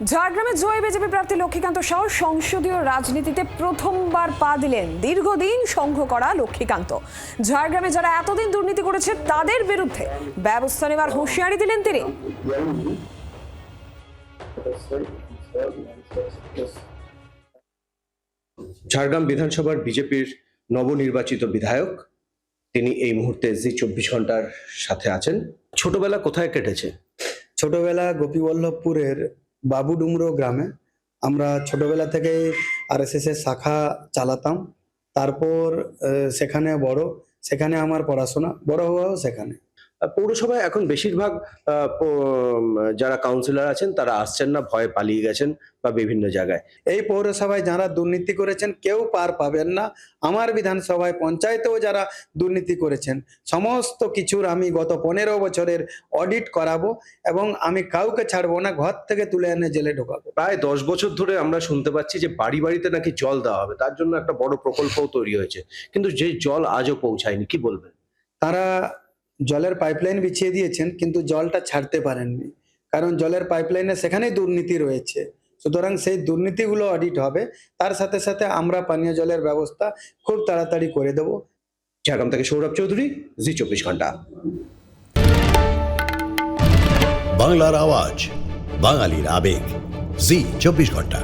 ঝাড়গ্রামে জয় বিজেপি প্রার্থী লক্ষ্মীকান্ত সাউ সংসদীয় রাজনীতিতে প্রথমবার পা দিলেন। দীর্ঘদিন সংঘ করা লক্ষ্মীকান্ত ঝাড়গ্রামে যারা এতদিন দুর্নীতি করেছে তাদের বিরুদ্ধে ব্যবস্থা নেওয়ার হুঁশিয়ারি দিলেন তিনি। ঝাড়গ্রাম বিধানসভার বিজেপির নবনির্বাচিত বিধায়ক, তিনি এই মুহূর্তে জি24 ঘন্টার সাথে আছেন। ছোটবেলা কোথায় কেটেছে? ছোটবেলা গোপীবল্লভপুরের বাবুডুমরো গ্রামে। আমরা ছোটবেলা থেকে আরএসএস এর শাখা চালাতাম। তারপর সেখানে আমার পড়াশোনা, বড় হওয়াও সেখানে। পৌরসভায় এখন বেশিরভাগ যারা কাউন্সিলর আছেন তারা আসছেন না, ভয়ে পালিয়ে গেছেন বা বিভিন্ন জায়গায়। এই পৌরসভায় যারা দুর্নীতি করেছেন কেউ পার পাবেন না। আমার বিধানসভায় পঞ্চায়েতেও যারা দুর্নীতি করেছেন সমস্ত কিছুর আমি গত 15 বছরের অডিট করাবো এবং আমি কাউকে ছাড়বো না, ঘর থেকে তুলে এনে জেলে ঢোকাবো। প্রায় 10 বছর ধরে আমরা শুনতে পাচ্ছি যে বাড়ি বাড়িতে নাকি জল দেওয়া হবে, তার জন্য একটা বড় প্রকল্পও তৈরি হয়েছে, কিন্তু যে জল আজও পৌঁছায়নি। কি বলবেন? তারা জলের পাইপলাইন বিছিয়ে দিয়েছেন কিন্তু জলটা ছাড়তে পারেননি, কারণ জলের পাইপলাইনে সেখানেই দুর্নীতি রয়েছে। সুতরাং সেই দুর্নীতিগুলো অডিট হবে, তার সাথে সাথে আমরা পানীয় জলের ব্যবস্থা খুব তাড়াতাড়ি করে দেব। ঝাড়গ্রাম থেকে সৌরভ চৌধুরী, জি24 ঘন্টা। বাংলার আওয়াজ, বাঙালির আবেগ, জি24 ঘন্টা।